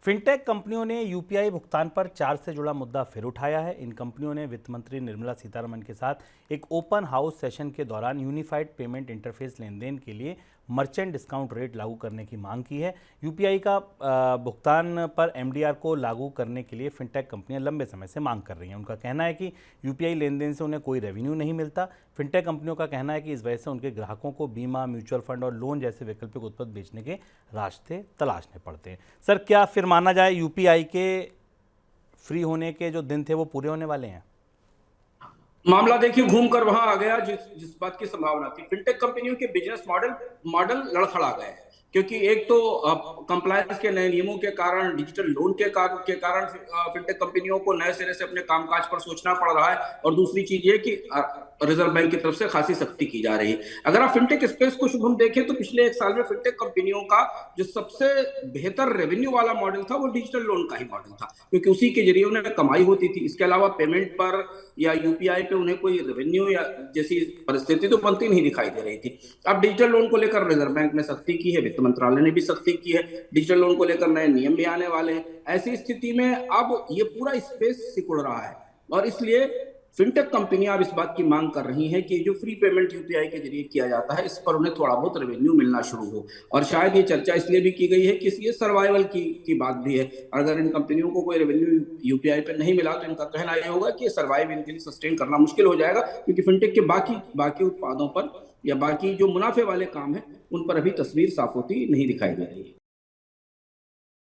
Fintech कंपनियों ने UPI भुगतान पर चार्ज से जुड़ा मुद्दा फिर उठाया है। इन कंपनियों ने वित्त मंत्री निर्मला सीतारमण के साथ एक ओपन हाउस सेशन के दौरान यूनिफाइड पेमेंट इंटरफेस लेन देन के लिए मर्चेंट डिस्काउंट रेट लागू करने की मांग की है। यूपीआई का भुगतान पर एमडीआर को लागू करने के लिए फिनटेक कंपनियां लंबे समय से मांग कर रही हैं। उनका कहना है कि यूपीआई लेन देन से उन्हें कोई रेवेन्यू नहीं मिलता। फिनटेक कंपनियों का कहना है कि इस वजह से उनके ग्राहकों को बीमा, म्यूचुअल फंड और लोन जैसे वैकल्पिक उत्पाद बेचने के रास्ते तलाशने पड़ते हैं। सर, क्या फिर माना जाए यूपीआई के फ्री होने के जो दिन थे वो पूरे होने वाले हैं? मामला देखिए घूम कर वहां आ गया जिस बात की संभावना थी। फिनटेक कंपनियों के बिजनेस मॉडल लड़खड़ा गए हैं, क्योंकि एक तो कंप्लायंस के नए नियमों के कारण, डिजिटल लोन के कारण फिनटेक कंपनियों को नए सिरे से अपने कामकाज पर सोचना पड़ रहा है, और दूसरी चीज ये कि रिजर्व बैंक की तरफ से खासी सख्ती की जा रही है। अगर आप फिनटेक स्पेस को शुभम देखें तो पिछले एक साल में फिनटेक कंपनियों का जो सबसे बेहतर रेवेन्यू वाला मॉडल था वो डिजिटल लोन का ही मॉडल था, क्योंकि उसी के जरिए उन्हें कमाई होती थी। इसके अलावा पेमेंट पर या यूपीआई पे उन्हें कोई रेवेन्यू या जैसी परिस्थिति तो बनती नहीं दिखाई दे रही थी। अब डिजिटल लोन को लेकर रिजर्व बैंक ने सख्ती की है, वित्त मंत्रालय ने भी सख्ती की है, डिजिटल लोन को लेकर नए नियम भी आने वाले हैं। ऐसी स्थिति में अब ये पूरा स्पेस सिकुड़ रहा है, और इसलिए फिनटेक कंपनियां अब इस बात की मांग कर रही हैं कि जो फ्री पेमेंट यूपीआई के जरिए किया जाता है, इस पर उन्हें थोड़ा बहुत रेवेन्यू मिलना शुरू हो। और शायद ये चर्चा इसलिए भी की गई है कि ये सर्वाइवल की बात भी है। अगर इन कंपनियों को कोई रेवेन्यू यूपीआई पे नहीं मिला तो इनका कहना यह होगा कि सर्वाइव इनके लिए सस्टेन करना मुश्किल हो जाएगा, क्योंकि फिनटेक के बाकी उत्पादों पर या बाकी जो मुनाफे वाले काम है उन पर अभी तस्वीर साफ होती नहीं दिखाई दे रही है।